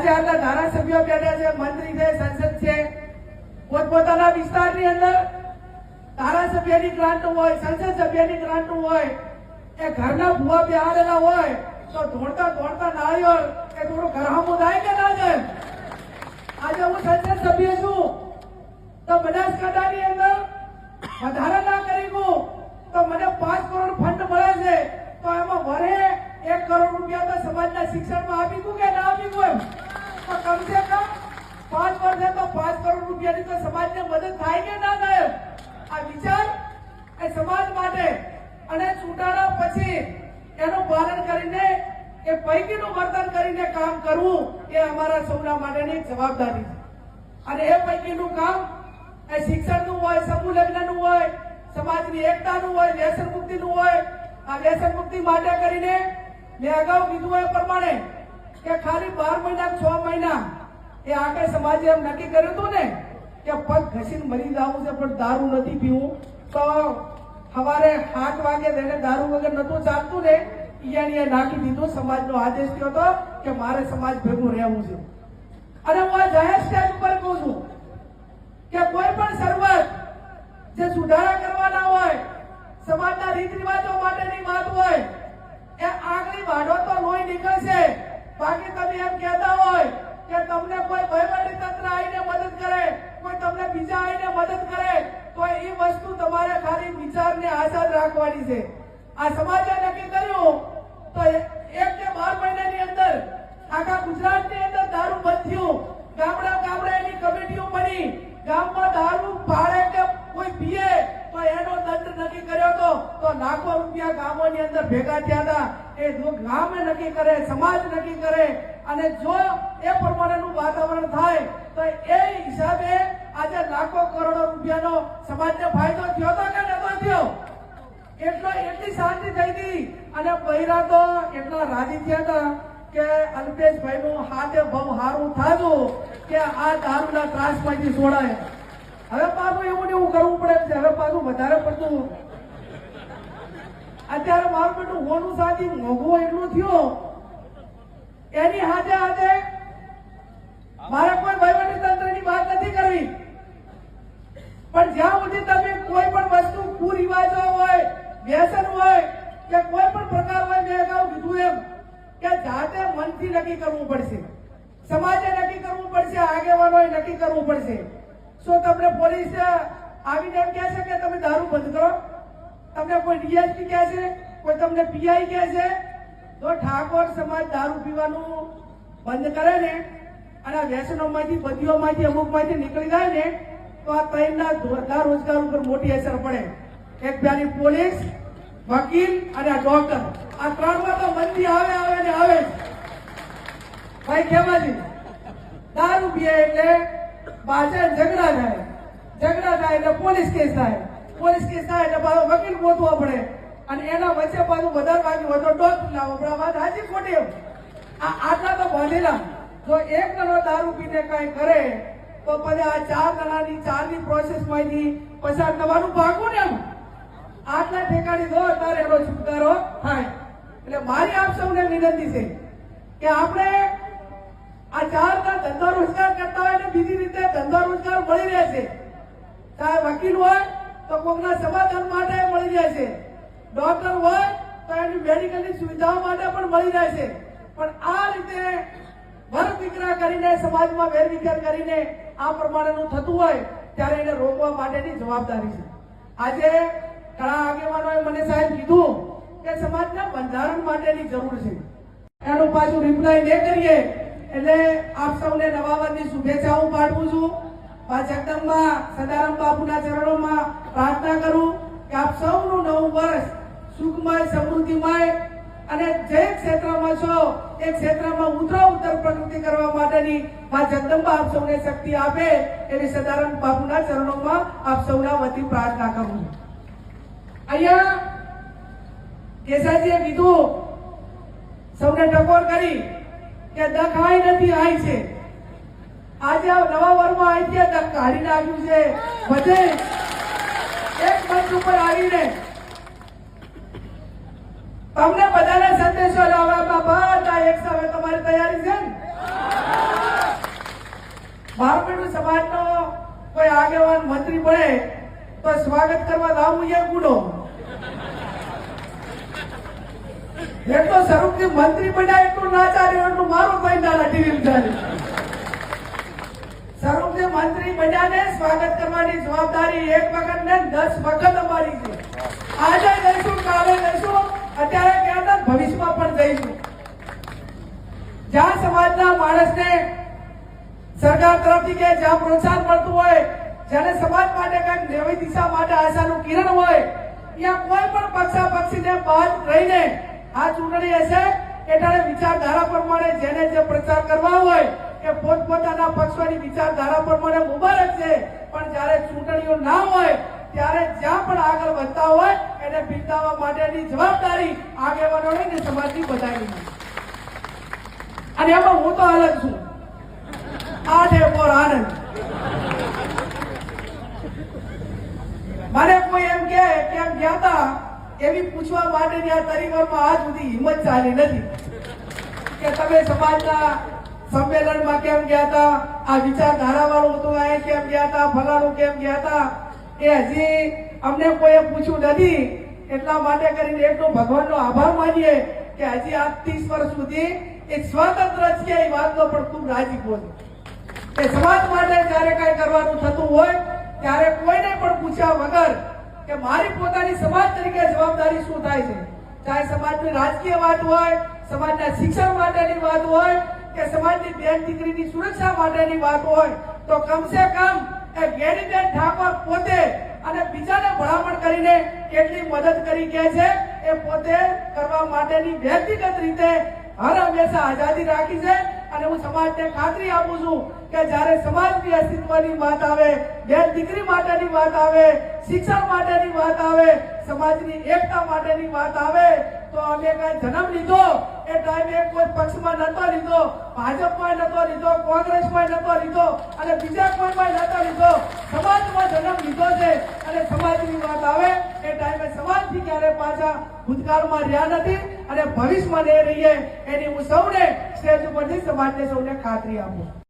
આજે આટલા ધારાસભ્યો બેઠા છે, મંત્રી છે, સંસદ છે, પોતપોતાના વિસ્તારની અંદર ધારાસભ્યની ગ્રાન્ટ હોય, સંસદ સભ્યની ગ્રાન્ટ હોય, એ ઘરના ભૂવા બેહાડેલા હોય તો દોડતા દોડતા નાળિયેર એ થોડું ઘરહામું થાય કે ના જાય? આજે હું સંસદ સભ્ય છું તો બનાસકાંઠાની અંદર વધારે ના કરી તો મને 5 કરોડ ફંડ મળે છે તો એમાં વરે 1 કરોડ રૂપિયા તો સમાજના શિક્ષણમાં આપી દઉં કે ના આપી દઉં? તો કમસે કમ 5 વર્ષે તો 5 કરોડ રૂપિયાની તો સમાજને મદદ થાય કે ના થાય? આ વિચાર એ સમાજ માટે અને ચૂંટાણા પછી એનું પાલન કરીને એ પૈકીનું વર્તન કરીને કામ કરવું એ અમારા સૌના માટેની એક જવાબદારી છે. અને એ પૈકીનું કામ એ શિક્ષણનું હોય, સમૂહ લગ્નનું હોય, સમાજની એકતાનું હોય, વ્યસન મુક્તિનું હોય. આ વ્યસન મુક્તિ માટે કરીને મેં અગાઉ કીધું એ પ્રમાણે કે ખાલી 12 મહિના 6 મહિના એ આખે સમાજે એમ નક્કી કર્યું હતું ને કે પગ ઘસીને મરી જવું છે પણ દારૂ નથી પીવું. તો સવારે 7 વાગે તેને દારૂ વગર નતું ચાલતું ને ઈયાણીએ નાખી દીધું. સમાજનો આદેશ થયો હતો કે મારે સમાજ ભેગું રહેવું છે. અને હું આ જાહેર સ્ટેજ ઉપર કહું છું કે કોઈ પણ શરૂઆત જે સુધારા કરવાના હોય, સમાજના રીત રિવાજો માટેની વાત હોય, એ આગલી વાઢો તો લોહી નીકળશે. બાકી તમે એમ કહેતા હોય કે તમને કોઈ વહીવટી તંત્ર આવીને મદદ કરે, કોઈ તમને બીજા આવીને મદદ કરે, તો એ વસ્તુ તમારે ખાલી વિચારને આઝાદ રાખવાની છે. આ સમાજે નક્કી કર્યું તો 1 કે 12 મહિનાની અંદર આખા ગુજરાતની અંદર દારૂ બંધ થયું. ગામડા એની કમિટીઓ બની, ગામમાં દારૂ પાડે કે કોઈ પીએ તો એનો દંડ નક્કી કર્યો તો લાખો રૂપિયા ગામોની અંદર ભેગા થયા હતા. એ જો ગામે નક્કી કરે, સમાજ નક્કી કરે અને જો એ પ્રમાણેનું વાતાવરણ થાય તો એ હિસાબે આજે લાખો કરોડો રૂપિયાનો સમાજને ફાયદો થયો હતો કે નતો થયો? એટલી શાંતિ થઈ હતી. અને બૈરા તો એટલા રાજી થયા હતા કે અલ્પેશભાઈનું હાથે બહુ સારું થાતું કે આ દારૂના ત્રાસમાંથી છોડાય. હવે પાછું એવું ને એવું કરવું પડે છે. હવે પાછું વધારે પડતું અત્યારે મારું બેટું હોનું સાથી મોઘું એટલું થયું એની હાથે મારે કોઈ વહીવટી તંત્રની વાત નથી કરવી, પણ જ્યાં સુધી તમે કોઈ પણ વસ્તુ કુરિવાજો હોય, વ્યસન હોય કે કોઈ પણ પ્રકાર હોય, મેં અગાઉ કીધું એમ કે જાતે મનથી નક્કી કરવું પડશે, સમાજે નક્કી કરવું પડશે, આગેવાનોએ નક્કી કરવું પડશે. શું તમને પોલીસ આવીને એમ કહે છે કે તમે દારૂ બંધ કરો? તમને કોઈ ડીએસપી કહે છે? કોઈ તમને પીઆઈ કહે છે? તો ઠાકોર સમાજ દારૂ પીવાનું બંધ કરે ને અને વ્યસનોમાંથી, બધીઓમાંથી, અમુકમાંથી નીકળી જાય ને તો આ ત્રણના ધોરદાર રોજગાર ઉપર મોટી અસર પડે. એક પેલી પોલીસ, વકીલ અને ડોક્ટર, આ ત્રણમાં તો મંદી આવે ને આવે જ. ભાઈ ખેમાજી, દારૂ પીએ એટલે પાછળ ઝઘડા થાય એટલે પોલીસ કેસ થાય એટલે પાછો વકીલ ગોતવો પડે અને એના વચ્ચે પાછું વધારે વાગ્યું હોય તો ડોક્ટર લાવવો પડે. વાત હાજી ખોટી? આટલા તો બાંધેલા. જો એક જણો દારૂ પીને કઈ કરે તો પછી આ 4 જણાની પ્રોસેસમાંથી પસાર થવાનું ભાગવું ને. આટલા ઠેકાણી દો ત્યારે એનો છુટકારો થાય. એટલે મારી આપ સૌને વિનંતી છે કે આપણે આ 4 ધંધો રોજગાર કરતા હોય ને બીજી રીતે ધંધો રોજગાર મળી રહે છે. ચાહે વકીલ હોય તો કોઈના સમાધાન માટે મળી રહે છે, ડોક્ટર હોય તો એની મેડિકલની સુવિધાઓ માટે પણ મળી રહે છે. પણ આ રીતે વર્ગ વિગ્રહ કરીને, સમાજમાં વેરવિખેર કરીને આ પ્રમાણેનું થતું હોય ત્યારે એને રોકવા માટેની જવાબદારી છે. આજે ઘણા આગેવાનોએ મને સાહેબ કીધું કે સમાજના બંધારણ માટેની જરૂર છે. એનું પાછું રિપ્લાય ન કરીએ એટલે આપ સૌને નવા વર્ષની શુભેચ્છાઓ પાઠવું છું. જગદંબા સદારામ બાપુના ચરણોમાં પ્રાર્થના કરું કે આપ સૌનું નવું વર્ષ સુખમય, સમૃદ્ધિમય અને જે ક્ષેત્રમાં છો એ ક્ષેત્રમાં ઉત્તર પ્રગતિ કરવા માટેની માં જગદંબા આપ સૌને શક્તિ આપે એવી સદારામ બાપુના ચરણોમાં આપ સૌના વતી પ્રાર્થના કરું છું. અહીંયા કેસાજીએ કીધું, સૌને ટકોર કરી કે દખાઈ નથી આવી છે. આજે નવા વર્ષમાં આવી છે, દખ કાઢી નાખ્યું છે. બધે એક મંચ ઉપર આવીને તમને બધાને સંદેશો લાવવામાં બધા એક સાથે તમારી તૈયારી છે ને? સમાજનો કોઈ આગેવાન મંત્રી બને તો સ્વાગત કરવા લાવવું એ ગુનો. એટલો સ્વરૂપથી મંત્રી બન્યા એટલું ના ચાલે એટલું મારું ભાઈ નાના ટીવી ચાલે. સ્વરૂપથી મંત્રી બન્યાને સ્વાગત કરવાની જવાબદારી એક વખત ને 10 વખત અમારી છે. આજે જઈશું, કાલે જઈશું, અત્યારે કહેતા ભવિષ્યમાં પણ જઈશું. જ્યાં સમાજના માણસને સરકાર તરફથી કે જ્યાં પ્રોત્સાહન મળતું હોય, જેને સમાજ માટે કંઈક નવી દિશા માટે આશાનું કિરણ હોય, ત્યાં કોઈ પણ પક્ષાપક્ષીને બાદ રહીને આ ચૂંટણી હશે એટલે વિચારધારા પ્રમાણે જેને જે પ્રચાર કરવા હોય કે પોતપોતાના પક્ષોની વિચારધારા પ્રમાણે મુબારક છે. પણ જ્યારે ચૂંટણીઓ ના હોય ત્યારે જ્યાં પણ આગળ વધતા હોય એને બિરદાવવા માટેની જવાબદારી આગેવાનોની ને સમાજની બધાની. અને એમાં હું તો અલગ છું. આ છે મોર આનંદ. મને કોઈ એમ કે કેમ ગયા હતા એવી પૂછવા માટેની આ તરીવરમાં આજ સુધી હિંમત ચાલી નથી કે તમે સમાજના સંમેલનમાં કેમ ગયા હતા, આ વિચારધારા વાળું હતું આ કેમ ગયા હતા, ફલાણું કેમ ગયા હતા, એ હજી અમને કોઈએ પૂછ્યું નથી. એટલા માટે કરીને એટલો ભગવાનનો આભાર માનીએ કે હજી આ 30 વર્ષ સુધી એક સ્વતંત્ર છે એ વાતનો પણ ખૂબ રાજીપો છે કે સમાજ માટે જયારે કઈ કરવાનું થતું હોય ત્યારે કોઈને પણ પૂછ્યા વગર કે મારી પોતાની સમાજ તરીકે જવાબદારી શું થાય છે, ચાહે સમાજની રાજકીય વાત હોય, સમાજના શિક્ષણ માટેની વાત હોય કે સમાજની બેન દીકરીની સુરક્ષા માટેની વાત હોય, તો કમસે કમ એ ગેરીબેન ઠાકોર પોતે અને બીજાને ભલામણ કરીને કેટલી મદદ કરી કે છે એ પોતે કરવા માટેની વ્યક્તિગત રીતે હર હંમેશા આઝાદી રાખી છે. અને હું સમાજને ખાતરી આપું છું કે જ્યારે સમાજની અસ્તિત્વની વાત આવે, બેન દીકરી માટેની વાત આવે, શિક્ષણ માટેની વાત આવે, સમાજની એકતા માટેની વાત આવે તો અમે કઈ જન્મ લીધો એ ટાઈમે કોઈ પક્ષમાં નતો લીધો, ભાજપમાં નતો લીધો, કોંગ્રેસમાં નતો લીધો અને બીજા કોઈમાં નતો લીધો, સમાજમાં જન્મ લીધો છે. અને સમાજની વાત આવે એ ટાઈમે સમાજથી ક્યારે પાછા ભૂતકાળમાં રહ્યા નથી અને ભવિષ્યમાં નહીં રહીએ એની હું સૌને સ્ટેજ ઉપરથી સમાજને સૌને ખાતરી આપું.